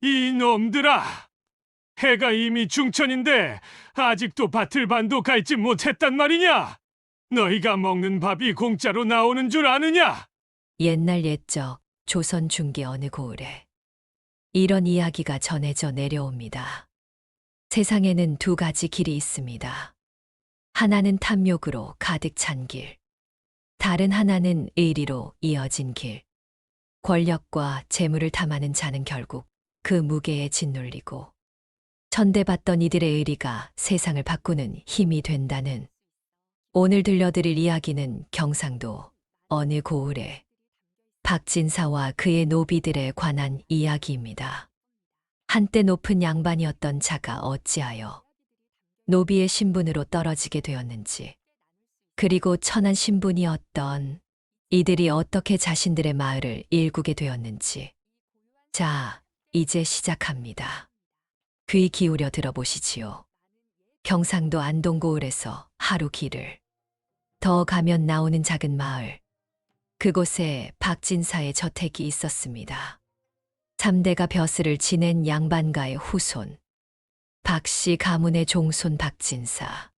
이놈들아! 해가 이미 중천인데 아직도 밭을 반도 갈지 못했단 말이냐? 너희가 먹는 밥이 공짜로 나오는 줄 아느냐? 옛날 옛적 조선 중기 어느 고을에 이런 이야기가 전해져 내려옵니다. 세상에는 두 가지 길이 있습니다. 하나는 탐욕으로 가득 찬 길, 다른 하나는 의리로 이어진 길. 권력과 재물을 탐하는 자는 결국 그 무게에 짓눌리고 천대받던 이들의 의리가 세상을 바꾸는 힘이 된다는, 오늘 들려드릴 이야기는 경상도 어느 고을의 박진사와 그의 노비들에 관한 이야기입니다. 한때 높은 양반이었던 자가 어찌하여 노비의 신분으로 떨어지게 되었는지, 그리고 천한 신분이었던 이들이 어떻게 자신들의 마을을 일구게 되었는지. 자, 이제 시작합니다. 귀 기울여 들어보시지요. 경상도 안동고을에서 하루 길을 더 가면 나오는 작은 마을. 그곳에 박진사의 저택이 있었습니다. 3대가 벼슬을 지낸 양반가의 후손, 박씨 가문의 종손 박진사.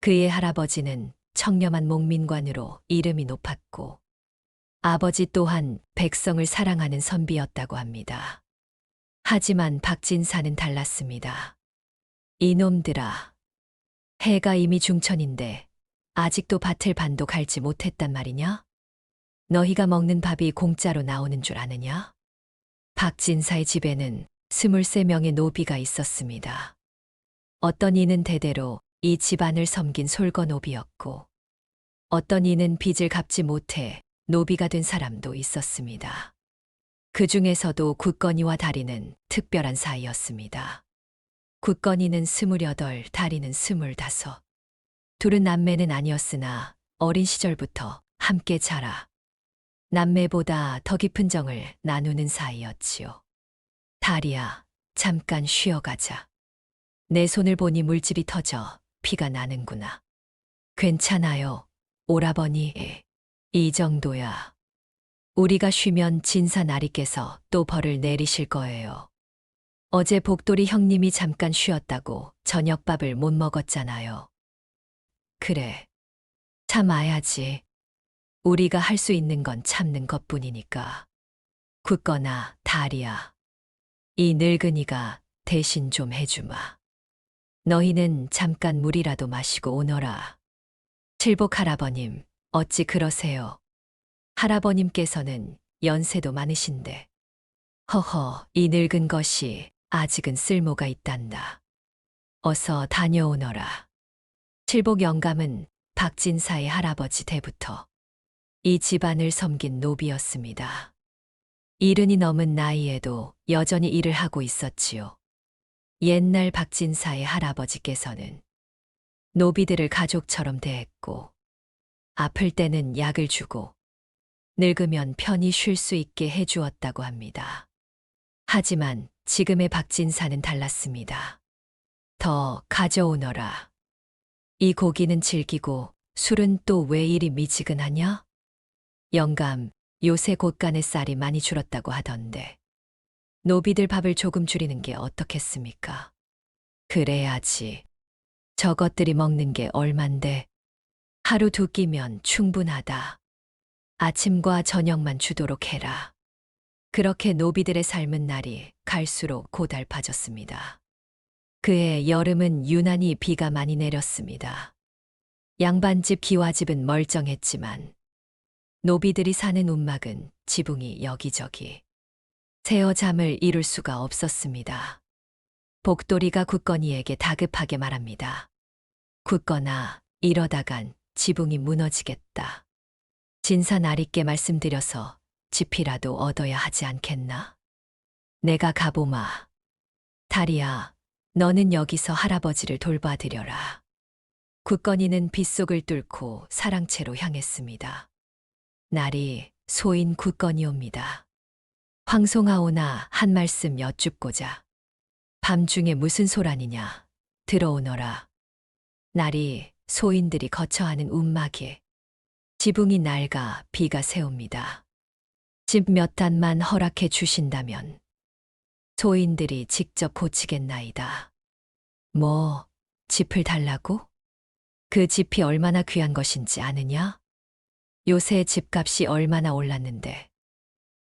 그의 할아버지는 청렴한 목민관으로 이름이 높았고 아버지 또한 백성을 사랑하는 선비였다고 합니다. 하지만 박진사는 달랐습니다. 이놈들아, 해가 이미 중천인데 아직도 밭을 반도 갈지 못했단 말이냐? 너희가 먹는 밥이 공짜로 나오는 줄 아느냐? 박진사의 집에는 23명의 노비가 있었습니다. 어떤 이는 대대로 이 집안을 섬긴 솔거노비였고, 어떤 이는 빚을 갚지 못해 노비가 된 사람도 있었습니다. 그 중에서도 굳건이와 다리는 특별한 사이였습니다. 굳건이는 28, 다리는 25. 둘은 남매는 아니었으나 어린 시절부터 함께 자라 남매보다 더 깊은 정을 나누는 사이였지요. 다리야, 잠깐 쉬어가자. 내 손을 보니 물집이 터져 피가 나는구나. 괜찮아요, 오라버니. 이 정도야. 우리가 쉬면 진사 나리께서 또 벌을 내리실 거예요. 어제 복돌이 형님이 잠깐 쉬었다고 저녁밥을 못 먹었잖아요. 그래, 참아야지. 우리가 할 수 있는 건 참는 것뿐이니까. 굳거나 다리야, 이 늙은이가 대신 좀 해주마. 너희는 잠깐 물이라도 마시고 오너라. 칠복 할아버님, 어찌 그러세요? 할아버님께서는 연세도 많으신데. 허허, 이 늙은 것이 아직은 쓸모가 있단다. 어서 다녀오너라. 칠복 영감은 박진사의 할아버지 때부터 이 집안을 섬긴 노비였습니다. 70이 넘은 나이에도 여전히 일을 하고 있었지요. 옛날 박진사의 할아버지께서는 노비들을 가족처럼 대했고, 아플 때는 약을 주고, 늙으면 편히 쉴 수 있게 해주었다고 합니다. 하지만 지금의 박진사는 달랐습니다. 더 가져오너라. 이 고기는 질기고 술은 또 왜 이리 미지근하냐? 영감, 요새 곳간의 쌀이 많이 줄었다고 하던데 노비들 밥을 조금 줄이는 게 어떻겠습니까? 그래야지. 저것들이 먹는 게 얼만데. 하루 두 끼면 충분하다. 아침과 저녁만 주도록 해라. 그렇게 노비들의 삶은 날이 갈수록 고달파졌습니다. 그해 여름은 유난히 비가 많이 내렸습니다. 양반집 기와집은 멀쩡했지만 노비들이 사는 움막은 지붕이 여기저기 새어 잠을 이룰 수가 없었습니다. 복돌이가 굳건이에게 다급하게 말합니다. 굳거나, 이러다간 지붕이 무너지겠다. 진사 나리께 말씀드려서 집이라도 얻어야 하지 않겠나? 내가 가보마. 다리야, 너는 여기서 할아버지를 돌봐드려라. 굳건이는 빗속을 뚫고 사랑채로 향했습니다. 날이 소인 굳건이옵니다. 황송하오나 한 말씀 여쭙고자. 밤중에 무슨 소란이냐? 들어오너라. 날이 소인들이 거처하는 움막에 지붕이 낡아 비가 새옵니다. 집 몇 단만 허락해 주신다면 소인들이 직접 고치겠나이다. 뭐, 짚을 달라고? 그 짚이 얼마나 귀한 것인지 아느냐? 요새 집값이 얼마나 올랐는데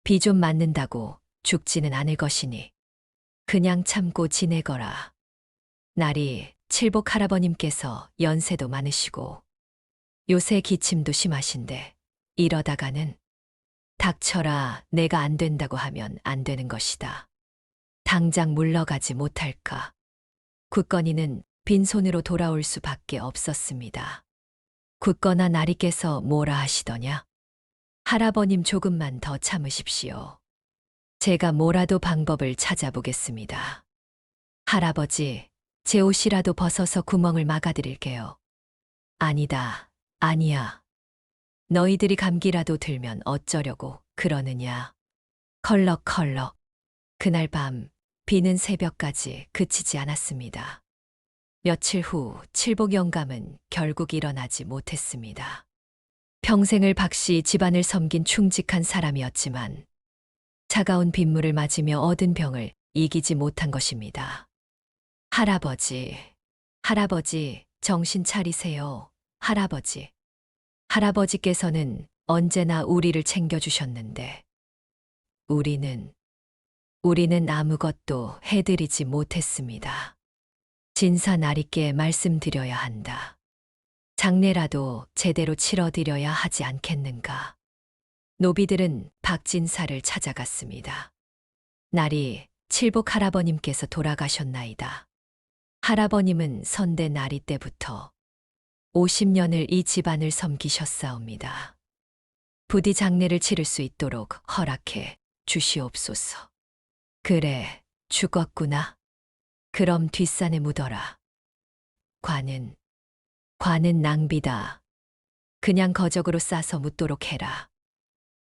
비 좀 맞는다고 죽지는 않을 것이니 그냥 참고 지내거라. 날이 칠복 할아버님께서 연세도 많으시고 요새 기침도 심하신데 이러다가는 닥쳐라. 내가 안 된다고 하면 안 되는 것이다. 당장 물러가지 못할까. 굳건이는 빈손으로 돌아올 수밖에 없었습니다. 굳건한 나리께서 뭐라 하시더냐? 할아버님 조금만 더 참으십시오. 제가 뭐라도 방법을 찾아보겠습니다. 할아버지, 제 옷이라도 벗어서 구멍을 막아드릴게요. 아니다, 아니야. 너희들이 감기라도 들면 어쩌려고 그러느냐. 컬럭컬럭. 그날 밤 비는 새벽까지 그치지 않았습니다. 며칠 후 칠복 영감은 결국 일어나지 못했습니다. 평생을 박씨 집안을 섬긴 충직한 사람이었지만 차가운 빗물을 맞으며 얻은 병을 이기지 못한 것입니다. 할아버지, 할아버지, 정신 차리세요. 할아버지. 할아버지께서는 언제나 우리를 챙겨주셨는데 우리는 아무것도 해드리지 못했습니다. 진사 나리께 말씀드려야 한다. 장례라도 제대로 치러드려야 하지 않겠는가. 노비들은 박진사를 찾아갔습니다. 날이 칠복 할아버님께서 돌아가셨나이다. 할아버님은 선대 나리 때부터 50년을 이 집안을 섬기셨사옵니다. 부디 장례를 치를 수 있도록 허락해 주시옵소서. 그래, 죽었구나. 그럼 뒷산에 묻어라. 관은 낭비다. 그냥 거적으로 싸서 묻도록 해라.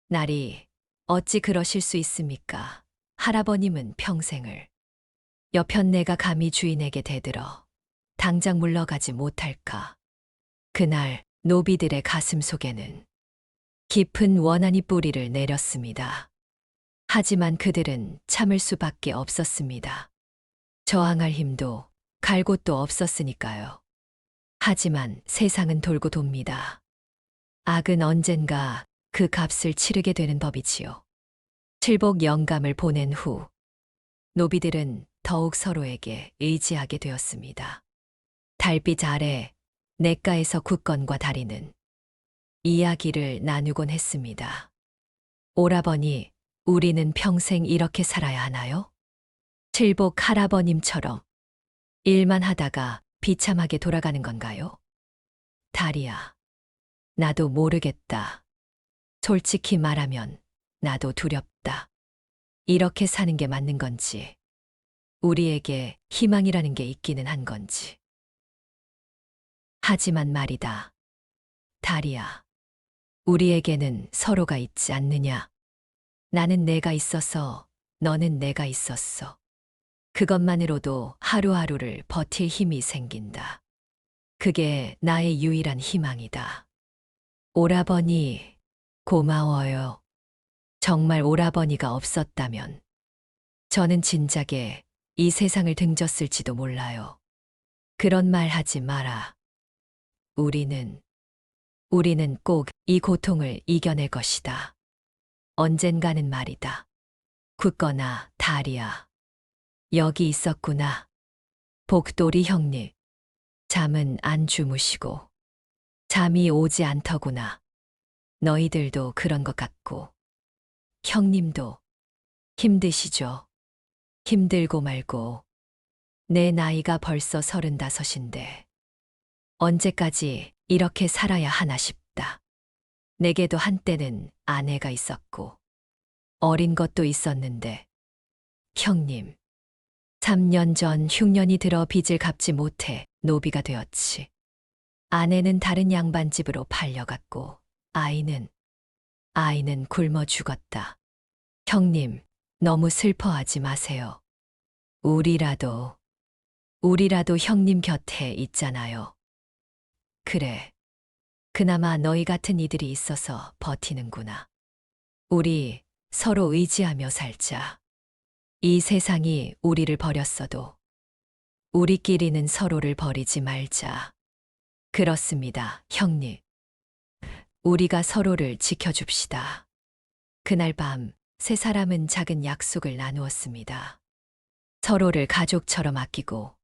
날이 어찌 그러실 수 있습니까? 할아버님은 평생을 여편 내가 감히 주인에게 대들어 당장 물러가지 못할까. 그날 노비들의 가슴 속에는 깊은 원한이 뿌리를 내렸습니다. 하지만 그들은 참을 수밖에 없었습니다. 저항할 힘도 갈 곳도 없었으니까요. 하지만 세상은 돌고 돕니다. 악은 언젠가 그 값을 치르게 되는 법이지요. 칠복 영감을 보낸 후 노비들은 더욱 서로에게 의지하게 되었습니다. 달빛 아래 냇가에서 굳건과 다리는 이야기를 나누곤 했습니다. 오라버니, 우리는 평생 이렇게 살아야 하나요? 칠복 할아버님처럼 일만 하다가 비참하게 돌아가는 건가요? 다리야, 나도 모르겠다. 솔직히 말하면 나도 두렵다. 이렇게 사는 게 맞는 건지, 우리에게 희망이라는 게 있기는 한 건지. 하지만 말이다. 다리야, 우리에게는 서로가 있지 않느냐? 나는 내가 있어서 너는 내가 있었어. 그것만으로도 하루하루를 버틸 힘이 생긴다. 그게 나의 유일한 희망이다. 오라버니, 고마워요. 정말 오라버니가 없었다면 저는 진작에 이 세상을 등졌을지도 몰라요. 그런 말 하지 마라. 우리는 꼭 이 고통을 이겨낼 것이다. 언젠가는 말이다. 굳거나 다리야. 여기 있었구나. 복돌이 형님. 잠은 안 주무시고 잠이 오지 않더구나. 너희들도 그런 것 같고 형님도 힘드시죠. 힘들고 말고 내 나이가 벌써 35인데 언제까지 이렇게 살아야 하나 싶다. 내게도 한때는 아내가 있었고 어린 것도 있었는데 형님, 3년 전 흉년이 들어 빚을 갚지 못해 노비가 되었지. 아내는 다른 양반집으로 팔려갔고 아이는 굶어 죽었다. 형님, 너무 슬퍼하지 마세요. 우리라도 형님 곁에 있잖아요. 그래, 그나마 너희 같은 이들이 있어서 버티는구나. 우리 서로 의지하며 살자. 이 세상이 우리를 버렸어도 우리끼리는 서로를 버리지 말자. 그렇습니다, 형님. 우리가 서로를 지켜줍시다. 그날 밤 세 사람은 작은 약속을 나누었습니다. 서로를 가족처럼 아끼고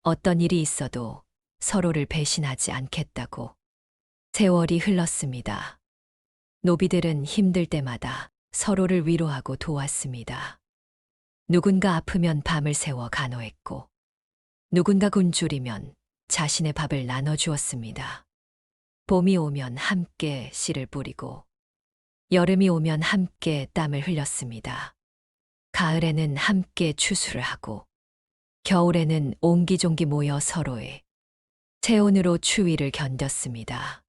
어떤 일이 있어도 서로를 배신하지 않겠다고. 세월이 흘렀습니다. 노비들은 힘들 때마다 서로를 위로하고 도왔습니다. 누군가 아프면 밤을 새워 간호했고, 누군가 굶주리면 자신의 밥을 나눠주었습니다. 봄이 오면 함께 씨를 뿌리고, 여름이 오면 함께 땀을 흘렸습니다. 가을에는 함께 추수를 하고, 겨울에는 옹기종기 모여 서로의 체온으로 추위를 견뎠습니다.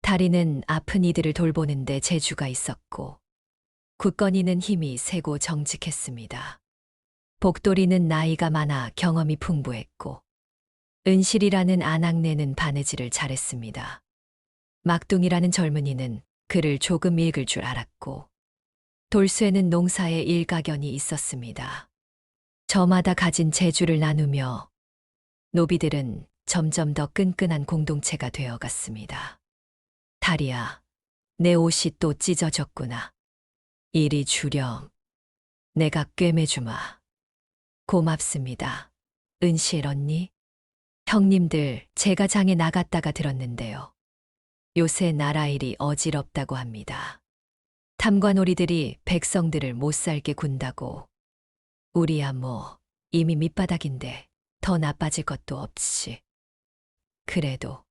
다리는 아픈 이들을 돌보는데 재주가 있었고, 굳건이는 힘이 세고 정직했습니다. 복돌이는 나이가 많아 경험이 풍부했고, 은실이라는 아낙네는 바느질을 잘했습니다. 막둥이라는 젊은이는 글을 조금 읽을 줄 알았고, 돌쇠는 농사에 일가견이 있었습니다. 저마다 가진 재주를 나누며 노비들은 점점 더 끈끈한 공동체가 되어갔습니다. 다리야, 내 옷이 또 찢어졌구나. 이리 주렴. 내가 꿰매주마. 고맙습니다. 은실 언니. 형님들, 제가 장에 나갔다가 들었는데요. 요새 나라 일이 어지럽다고 합니다. 탐관오리들이 백성들을 못살게 군다고. 우리야 뭐 이미 밑바닥인데 더 나빠질 것도 없지. 그래도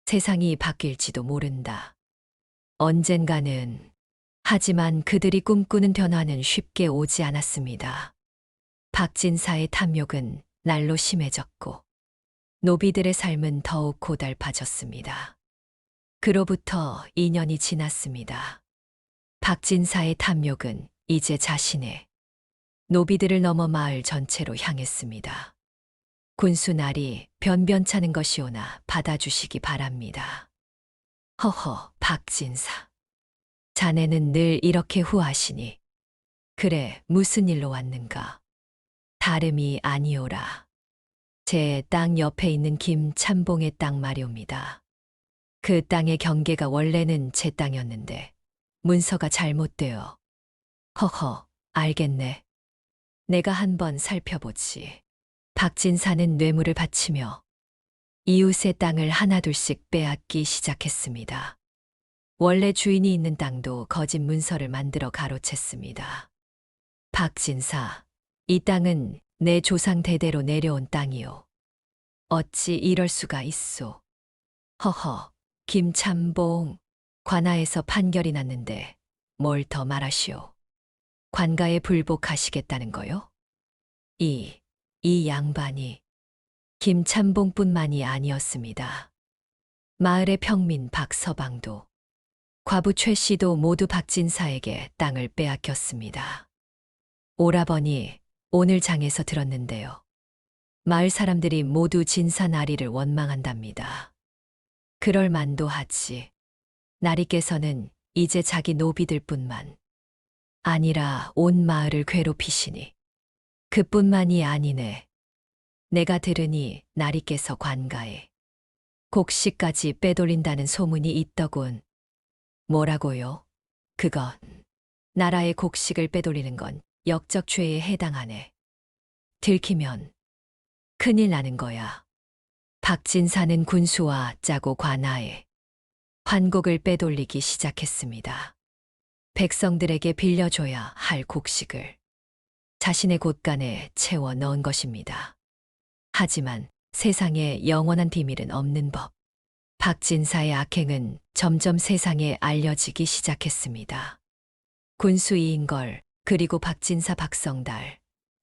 세상이 바뀔지도 모른다. 언젠가는. 하지만 그들이 꿈꾸는 변화는 쉽게 오지 않았습니다. 박진사의 탐욕은 날로 심해졌고, 노비들의 삶은 더욱 고달파졌습니다. 그로부터 2년이 지났습니다. 박진사의 탐욕은 이제 자신의 노비들을 넘어 마을 전체로 향했습니다. 군수날이 변변찮은 것이오나 받아주시기 바랍니다. 허허, 박진사. 자네는 늘 이렇게 후하시니. 그래, 무슨 일로 왔는가? 다름이 아니오라. 제 땅 옆에 있는 김참봉의 땅 말이옵니다. 그 땅의 경계가 원래는 제 땅이었는데 문서가 잘못되어. 허허, 알겠네. 내가 한번 살펴보지. 박진사는 뇌물을 바치며 이웃의 땅을 하나둘씩 빼앗기 시작했습니다. 원래 주인이 있는 땅도 거짓 문서를 만들어 가로챘습니다. 박진사, 이 땅은 내 조상 대대로 내려온 땅이오. 어찌 이럴 수가 있소. 허허, 김참봉. 관아에서 판결이 났는데 뭘 더 말하시오. 관가에 불복하시겠다는 거요? 이 양반이 김참봉뿐만이 아니었습니다. 마을의 평민 박서방도, 과부 최 씨도 모두 박진사에게 땅을 빼앗겼습니다. 오라버니, 오늘 장에서 들었는데요. 마을 사람들이 모두 진사 나리를 원망한답니다. 그럴 만도 하지. 나리께서는 이제 자기 노비들뿐만 아니라 온 마을을 괴롭히시니. 그뿐만이 아니네. 내가 들으니 나리께서 관가에 곡식까지 빼돌린다는 소문이 있더군. 뭐라고요? 그건 나라의 곡식을 빼돌리는 건 역적죄에 해당하네. 들키면 큰일 나는 거야. 박진사는 군수와 짜고 관아에 환곡을 빼돌리기 시작했습니다. 백성들에게 빌려줘야 할 곡식을 자신의 곳간에 채워 넣은 것입니다. 하지만 세상에 영원한 비밀은 없는 법. 박진사의 악행은 점점 세상에 알려지기 시작했습니다. 군수 이인걸, 그리고 박진사 박성달,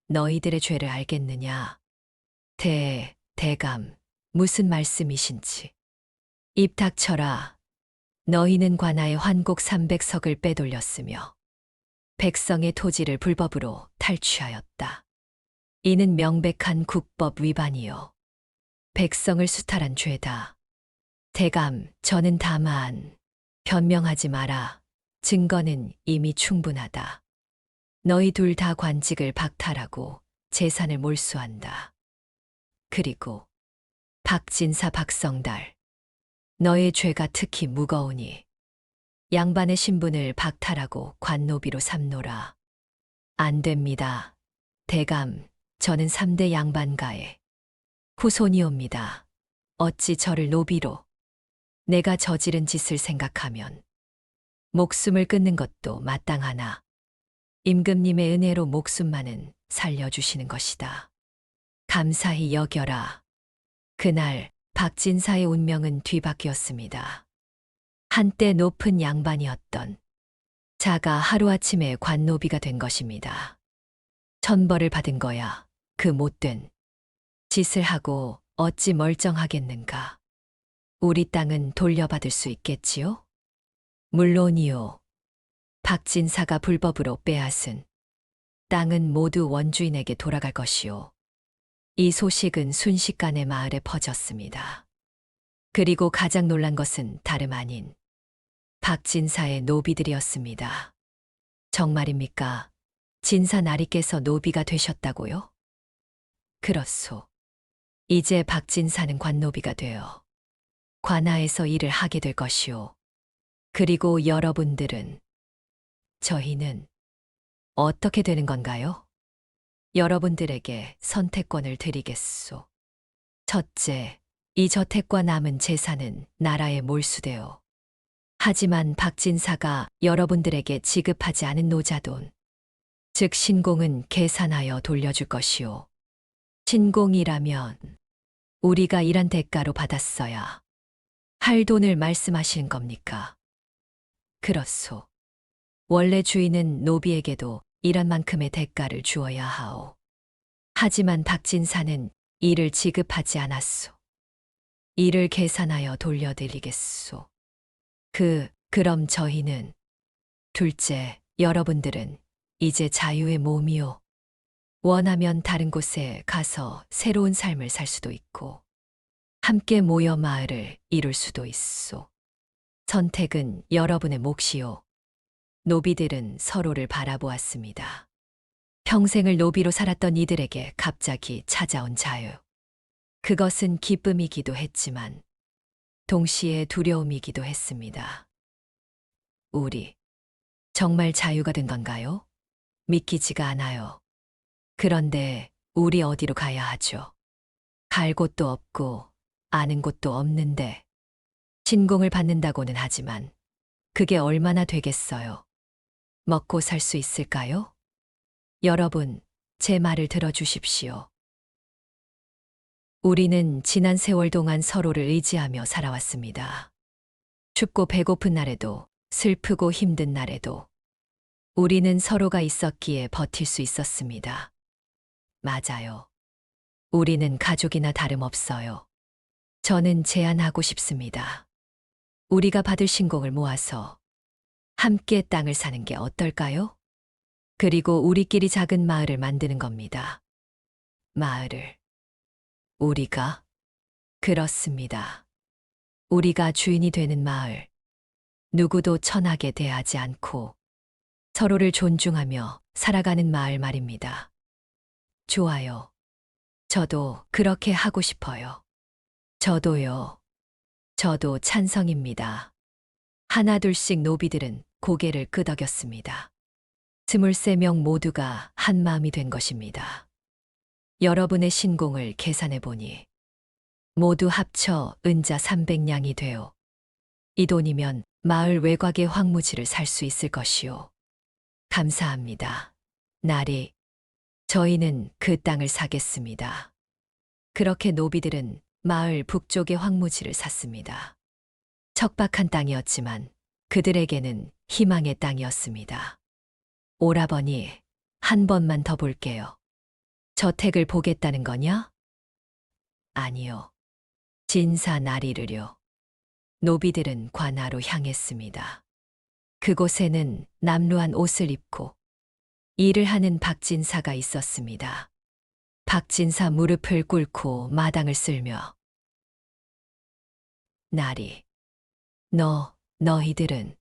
너희들의 죄를 알겠느냐? 대감, 무슨 말씀이신지. 입 닥쳐라. 너희는 관아의 환곡 300석을 빼돌렸으며 백성의 토지를 불법으로 탈취하였다. 이는 명백한 국법 위반이요. 백성을 수탈한 죄다. 대감, 저는 다만 변명하지 마라. 증거는 이미 충분하다. 너희 둘 다 관직을 박탈하고 재산을 몰수한다. 그리고 박진사 박성달, 너의 죄가 특히 무거우니 양반의 신분을 박탈하고 관노비로 삼노라. 안 됩니다. 대감, 저는 3대 양반가의 후손이옵니다. 어찌 저를 노비로. 내가 저지른 짓을 생각하면 목숨을 끊는 것도 마땅하나 임금님의 은혜로 목숨만은 살려주시는 것이다. 감사히 여겨라. 그날 박진사의 운명은 뒤바뀌었습니다. 한때 높은 양반이었던 자가 하루아침에 관노비가 된 것입니다. 천벌을 받은 거야. 그 못된 짓을 하고 어찌 멀쩡하겠는가. 우리 땅은 돌려받을 수 있겠지요? 물론이요. 박진사가 불법으로 빼앗은 땅은 모두 원주인에게 돌아갈 것이요. 이 소식은 순식간에 마을에 퍼졌습니다. 그리고 가장 놀란 것은 다름 아닌 박진사의 노비들이었습니다. 정말입니까? 진사 나리께서 노비가 되셨다고요? 그렇소. 이제 박진사는 관노비가 되어 관하에서 일을 하게 될 것이오. 그리고 여러분들은, 저희는 어떻게 되는 건가요? 여러분들에게 선택권을 드리겠소. 첫째, 이 저택과 남은 재산은 나라에 몰수되어 하지만 박진사가 여러분들에게 지급하지 않은 노자돈, 즉 신공은 계산하여 돌려줄 것이오. 신공이라면 우리가 일한 대가로 받았어야 할 돈을 말씀하시는 겁니까? 그렇소. 원래 주인은 노비에게도 일한 만큼의 대가를 주어야 하오. 하지만 박진사는 이를 지급하지 않았소. 이를 계산하여 돌려드리겠소. 그럼 저희는, 둘째, 여러분들은 이제 자유의 몸이요. 원하면 다른 곳에 가서 새로운 삶을 살 수도 있고, 함께 모여 마을을 이룰 수도 있소. 선택은 여러분의 몫이요. 노비들은 서로를 바라보았습니다. 평생을 노비로 살았던 이들에게 갑자기 찾아온 자유. 그것은 기쁨이기도 했지만 동시에 두려움이기도 했습니다. 우리 정말 자유가 된 건가요? 믿기지가 않아요. 그런데 우리 어디로 가야 하죠? 갈 곳도 없고 아는 곳도 없는데 신공을 받는다고는 하지만 그게 얼마나 되겠어요? 먹고 살 수 있을까요? 여러분, 제 말을 들어주십시오. 우리는 지난 세월 동안 서로를 의지하며 살아왔습니다. 춥고 배고픈 날에도, 슬프고 힘든 날에도 우리는 서로가 있었기에 버틸 수 있었습니다. 맞아요. 우리는 가족이나 다름없어요. 저는 제안하고 싶습니다. 우리가 받을 신공을 모아서 함께 땅을 사는 게 어떨까요? 그리고 우리끼리 작은 마을을 만드는 겁니다. 마을을. 우리가? 그렇습니다. 우리가 주인이 되는 마을. 누구도 천하게 대하지 않고 서로를 존중하며 살아가는 마을 말입니다. 좋아요. 저도 그렇게 하고 싶어요. 저도요. 저도 찬성입니다. 하나둘씩 노비들은 고개를 끄덕였습니다. 23명 모두가 한 마음이 된 것입니다. 여러분의 신공을 계산해 보니 모두 합쳐 은자 300냥이 되어 이 돈이면 마을 외곽의 황무지를 살 수 있을 것이오. 감사합니다. 나리, 저희는 그 땅을 사겠습니다. 그렇게 노비들은 마을 북쪽의 황무지를 샀습니다. 척박한 땅이었지만 그들에게는 희망의 땅이었습니다. 오라버니, 한 번만 더 볼게요. 저택을 보겠다는 거냐? 아니요. 진사 나리를요. 노비들은 관하로 향했습니다. 그곳에는 남루한 옷을 입고 일을 하는 박진사가 있었습니다. 박진사 무릎을 꿇고 마당을 쓸며 나리, 너희들은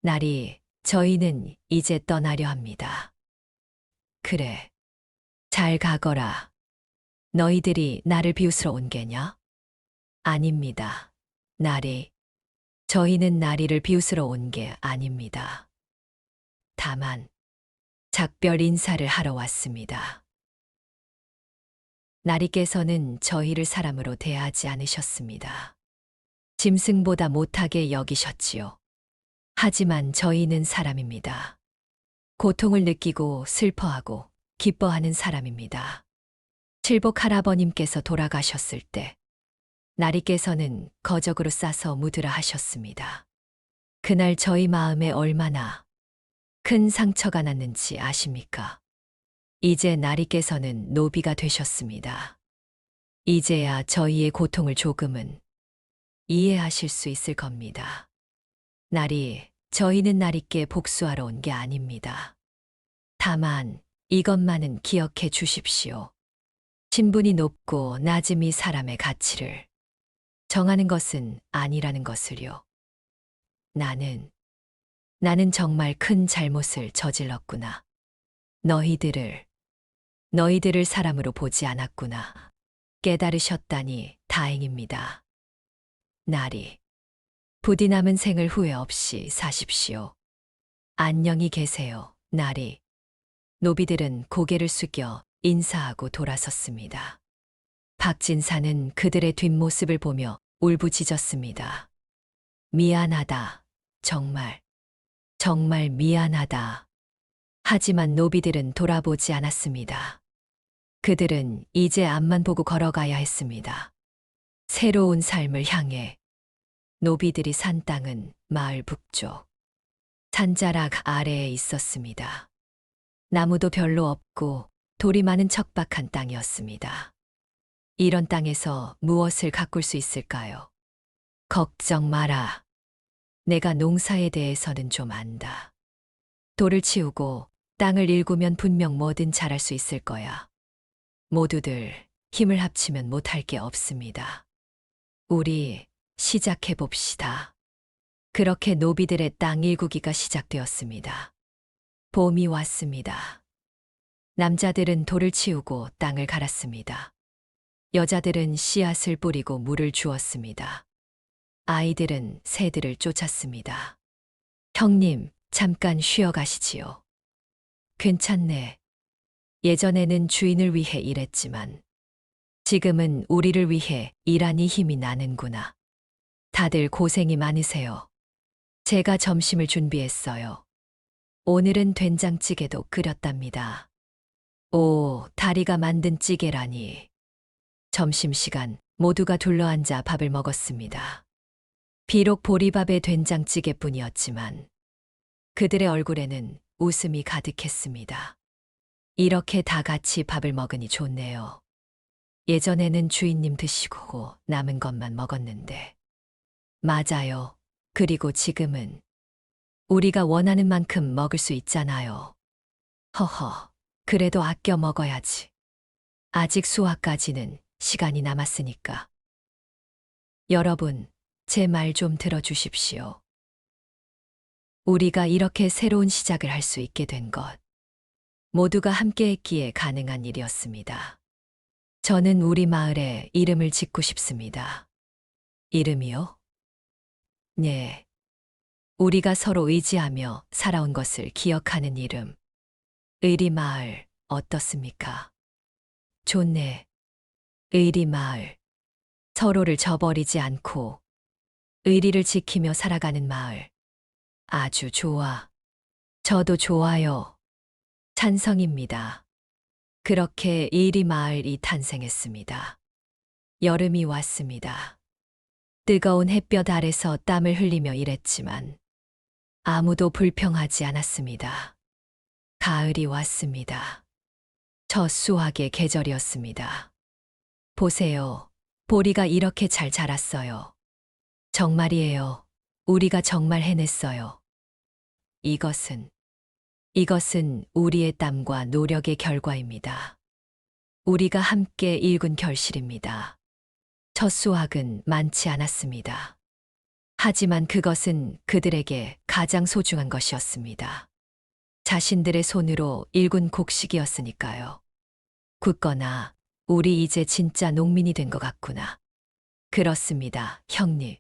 나리, 저희는 이제 떠나려 합니다. 그래. 잘 가거라. 너희들이 나를 비웃으러 온 게냐? 아닙니다. 나리. 저희는 나리를 비웃으러 온 게 아닙니다. 다만, 작별 인사를 하러 왔습니다. 나리께서는 저희를 사람으로 대하지 않으셨습니다. 짐승보다 못하게 여기셨지요. 하지만 저희는 사람입니다. 고통을 느끼고 슬퍼하고 기뻐하는 사람입니다. 칠복 할아버님께서 돌아가셨을 때 나리께서는 거적으로 싸서 묻으라 하셨습니다. 그날 저희 마음에 얼마나 큰 상처가 났는지 아십니까? 이제 나리께서는 노비가 되셨습니다. 이제야 저희의 고통을 조금은 이해하실 수 있을 겁니다. 나리, 저희는 나리께 복수하러 온 게 아닙니다. 다만 이것만은 기억해 주십시오. 신분이 높고 낮음이 사람의 가치를 정하는 것은 아니라는 것을요. 나는 정말 큰 잘못을 저질렀구나. 너희들을 사람으로 보지 않았구나. 깨달으셨다니 다행입니다. 나리, 부디 남은 생을 후회 없이 사십시오. 안녕히 계세요, 나리. 노비들은 고개를 숙여 인사하고 돌아섰습니다. 박진사는 그들의 뒷모습을 보며 울부짖었습니다. 미안하다. 정말 미안하다. 하지만 노비들은 돌아보지 않았습니다. 그들은 이제 앞만 보고 걸어가야 했습니다. 새로운 삶을 향해. 노비들이 산 땅은 마을 북쪽 산자락 아래에 있었습니다. 나무도 별로 없고 돌이 많은 척박한 땅이었습니다. 이런 땅에서 무엇을 가꿀 수 있을까요? 걱정 마라. 내가 농사에 대해서는 좀 안다. 돌을 치우고 땅을 일구면 분명 뭐든 자랄 수 있을 거야. 모두들 힘을 합치면 못할 게 없습니다. 우리 시작해 봅시다. 그렇게 노비들의 땅 일구기가 시작되었습니다. 봄이 왔습니다. 남자들은 돌을 치우고 땅을 갈았습니다. 여자들은 씨앗을 뿌리고 물을 주었습니다. 아이들은 새들을 쫓았습니다. 형님, 잠깐 쉬어 가시지요. 괜찮네. 예전에는 주인을 위해 일했지만 지금은 우리를 위해 일하니 힘이 나는구나. 다들 고생이 많으세요. 제가 점심을 준비했어요. 오늘은 된장찌개도 끓였답니다. 오, 다리가 만든 찌개라니. 점심시간 모두가 둘러앉아 밥을 먹었습니다. 비록 보리밥에 된장찌개뿐이었지만 그들의 얼굴에는 웃음이 가득했습니다. 이렇게 다 같이 밥을 먹으니 좋네요. 예전에는 주인님 드시고 남은 것만 먹었는데. 맞아요. 그리고 지금은 우리가 원하는 만큼 먹을 수 있잖아요. 허허, 그래도 아껴 먹어야지. 아직 수확까지는 시간이 남았으니까. 여러분, 제 말 좀 들어주십시오. 우리가 이렇게 새로운 시작을 할 수 있게 된 것, 모두가 함께 했기에 가능한 일이었습니다. 저는 우리 마을에 이름을 짓고 싶습니다. 이름이요? 네. 우리가 서로 의지하며 살아온 것을 기억하는 이름. 의리마을 어떻습니까? 좋네. 의리마을. 서로를 저버리지 않고 의리를 지키며 살아가는 마을. 아주 좋아. 저도 좋아요. 찬성입니다. 그렇게 의리마을이 탄생했습니다. 여름이 왔습니다. 뜨거운 햇볕 아래서 땀을 흘리며 일했지만 아무도 불평하지 않았습니다. 가을이 왔습니다. 첫 수확의 계절이었습니다. 보세요. 보리가 이렇게 잘 자랐어요. 정말이에요. 우리가 정말 해냈어요. 이것은 우리의 땀과 노력의 결과입니다. 우리가 함께 일군 결실입니다. 첫 수확은 많지 않았습니다. 하지만 그것은 그들에게 가장 소중한 것이었습니다. 자신들의 손으로 일군 곡식이었으니까요. 굳거나 우리 이제 진짜 농민이 된 것 같구나. 그렇습니다, 형님.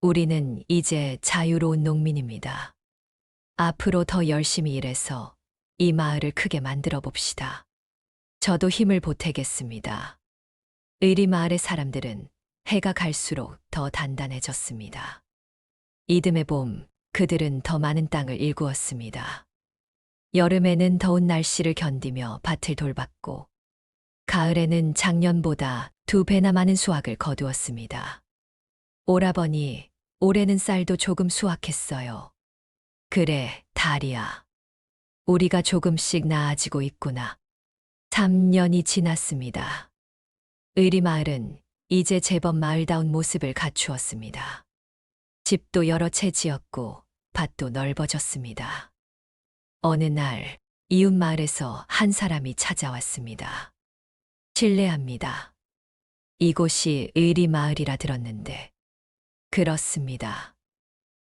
우리는 이제 자유로운 농민입니다. 앞으로 더 열심히 일해서 이 마을을 크게 만들어 봅시다. 저도 힘을 보태겠습니다. 의리 마을의 사람들은 해가 갈수록 더 단단해졌습니다. 이듬해 봄, 그들은 더 많은 땅을 일구었습니다. 여름에는 더운 날씨를 견디며 밭을 돌봤고, 가을에는 작년보다 2배나 많은 수확을 거두었습니다. 오라버니, 올해는 쌀도 조금 수확했어요. 그래, 다리야. 우리가 조금씩 나아지고 있구나. 3년이 지났습니다. 의리마을은 이제 제법 마을다운 모습을 갖추었습니다. 집도 여러 채 지었고 밭도 넓어졌습니다. 어느 날 이웃 마을에서 한 사람이 찾아왔습니다. 실례합니다. 이곳이 의리마을이라 들었는데. 그렇습니다.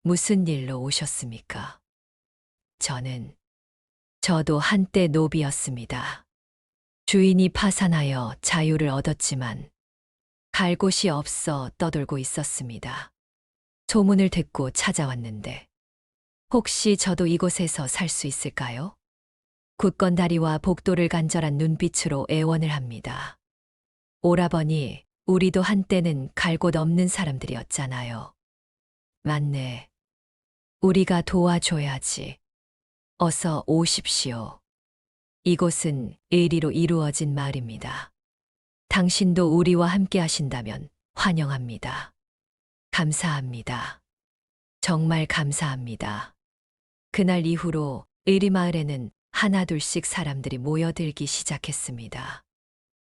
무슨 일로 오셨습니까? 저도 한때 노비였습니다. 주인이 파산하여 자유를 얻었지만 갈 곳이 없어 떠돌고 있었습니다. 소문을 듣고 찾아왔는데 혹시 저도 이곳에서 살 수 있을까요? 굳건다리와 복도를 간절한 눈빛으로 애원을 합니다. 오라버니, 우리도 한때는 갈 곳 없는 사람들이었잖아요. 맞네. 우리가 도와줘야지. 어서 오십시오. 이곳은 의리로 이루어진 마을입니다. 당신도 우리와 함께 하신다면 환영합니다. 감사합니다. 정말 감사합니다. 그날 이후로 의리마을에는 하나둘씩 사람들이 모여들기 시작했습니다.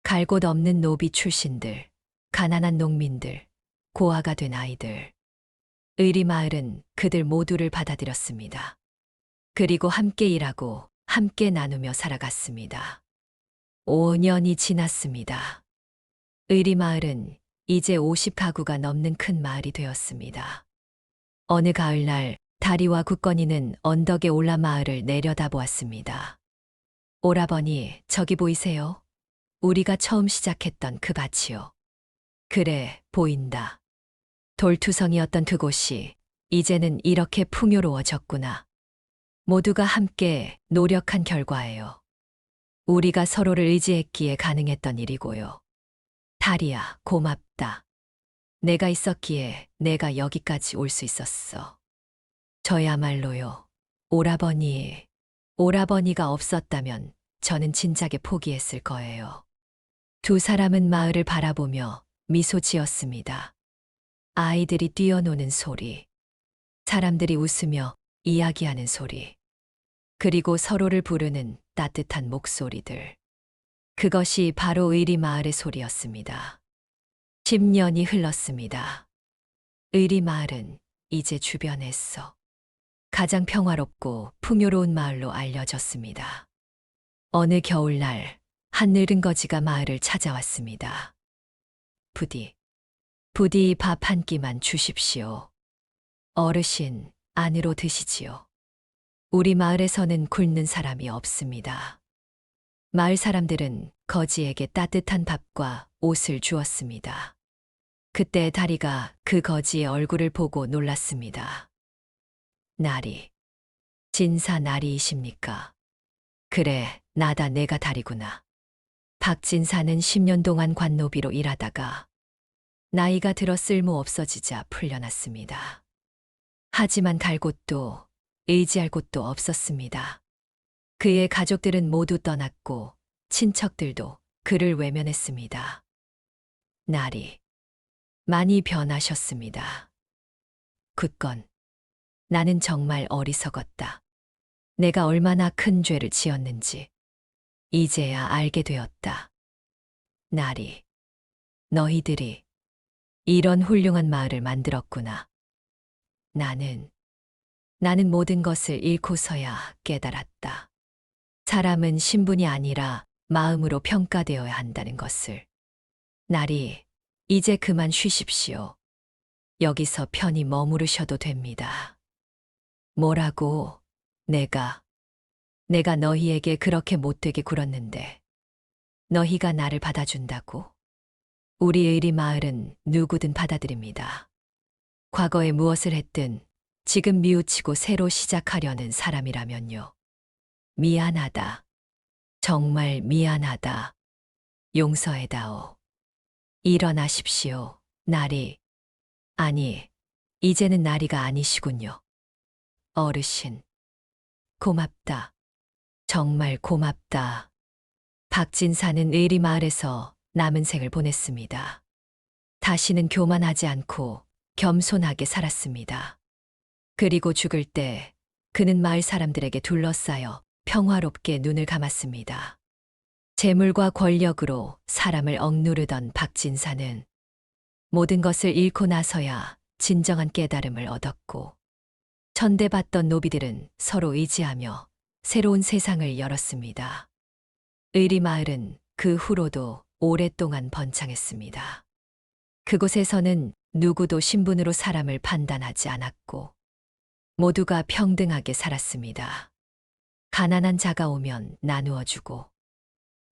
갈 곳 없는 노비 출신들, 가난한 농민들, 고아가 된 아이들. 의리마을은 그들 모두를 받아들였습니다. 그리고 함께 일하고 함께 나누며 살아갔습니다. 5년이 지났습니다. 의리마을은 이제 50가구가 넘는 큰 마을이 되었습니다. 어느 가을날 다리와 굳건이는 언덕에 올라 마을을 내려다보았습니다. 오라버니, 저기 보이세요? 우리가 처음 시작했던 그 밭이요. 그래, 보인다. 돌투성이었던 그곳이 이제는 이렇게 풍요로워졌구나. 모두가 함께 노력한 결과예요. 우리가 서로를 의지했기에 가능했던 일이고요. 다리야, 고맙다. 내가 있었기에 내가 여기까지 올 수 있었어. 저야말로요. 오라버니가 없었다면 저는 진작에 포기했을 거예요. 두 사람은 마을을 바라보며 미소 지었습니다. 아이들이 뛰어노는 소리, 사람들이 웃으며 이야기하는 소리, 그리고 서로를 부르는 따뜻한 목소리들. 그것이 바로 의리마을의 소리였습니다. 10년이 흘렀습니다. 의리마을은 이제 주변에서 가장 평화롭고 풍요로운 마을로 알려졌습니다. 어느 겨울날 한 늙은 거지가 마을을 찾아왔습니다. 부디 밥 한 끼만 주십시오. 어르신, 안으로 드시지요. 우리 마을에서는 굶는 사람이 없습니다. 마을 사람들은 거지에게 따뜻한 밥과 옷을 주었습니다. 그때 다리가 그 거지의 얼굴을 보고 놀랐습니다. 나리, 진사 나리이십니까? 그래, 나다, 내가 다리구나. 박진사는 10년 동안 관노비로 일하다가 나이가 들어 쓸모 없어지자 풀려났습니다. 하지만 갈 곳도 의지할 곳도 없었습니다. 그의 가족들은 모두 떠났고 친척들도 그를 외면했습니다. 나리, 많이 변하셨습니다. 굳건, 나는 정말 어리석었다. 내가 얼마나 큰 죄를 지었는지 이제야 알게 되었다. 나리, 너희들이 이런 훌륭한 마을을 만들었구나. 나는 모든 것을 잃고서야 깨달았다. 사람은 신분이 아니라 마음으로 평가되어야 한다는 것을. 나리, 이제 그만 쉬십시오. 여기서 편히 머무르셔도 됩니다. 뭐라고? 내가 내가 너희에게 그렇게 못되게 굴었는데 너희가 나를 받아준다고? 우리 의리 마을은 누구든 받아들입니다. 과거에 무엇을 했든 지금 미우치고 새로 시작하려는 사람이라면요. 미안하다. 정말 미안하다. 용서해다오. 일어나십시오. 나리. 아니, 이제는 나리가 아니시군요. 어르신. 고맙다. 정말 고맙다. 박진사는 의리 마을에서 남은 생을 보냈습니다. 다시는 교만하지 않고 겸손하게 살았습니다. 그리고 죽을 때 그는 마을 사람들에게 둘러싸여 평화롭게 눈을 감았습니다. 재물과 권력으로 사람을 억누르던 박진사는 모든 것을 잃고 나서야 진정한 깨달음을 얻었고, 천대받던 노비들은 서로 의지하며 새로운 세상을 열었습니다. 의리마을은 그 후로도 오랫동안 번창했습니다. 그곳에서는 누구도 신분으로 사람을 판단하지 않았고, 모두가 평등하게 살았습니다. 가난한 자가 오면 나누어주고,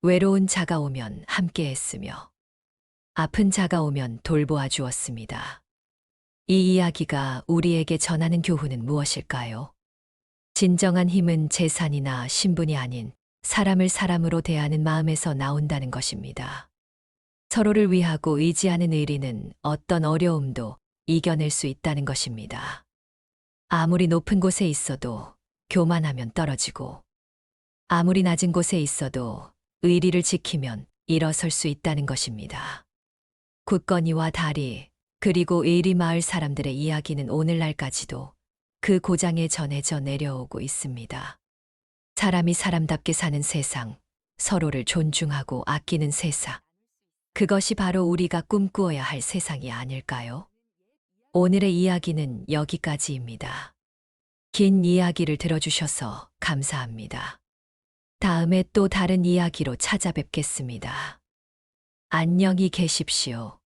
외로운 자가 오면 함께했으며, 아픈 자가 오면 돌보아 주었습니다. 이 이야기가 우리에게 전하는 교훈은 무엇일까요? 진정한 힘은 재산이나 신분이 아닌 사람을 사람으로 대하는 마음에서 나온다는 것입니다. 서로를 위하고 의지하는 의리는 어떤 어려움도 이겨낼 수 있다는 것입니다. 아무리 높은 곳에 있어도 교만하면 떨어지고, 아무리 낮은 곳에 있어도 의리를 지키면 일어설 수 있다는 것입니다. 굳건이와 다리, 그리고 의리 마을 사람들의 이야기는 오늘날까지도 그 고장에 전해져 내려오고 있습니다. 사람이 사람답게 사는 세상, 서로를 존중하고 아끼는 세상. 그것이 바로 우리가 꿈꾸어야 할 세상이 아닐까요? 오늘의 이야기는 여기까지입니다. 긴 이야기를 들어주셔서 감사합니다. 다음에 또 다른 이야기로 찾아뵙겠습니다. 안녕히 계십시오.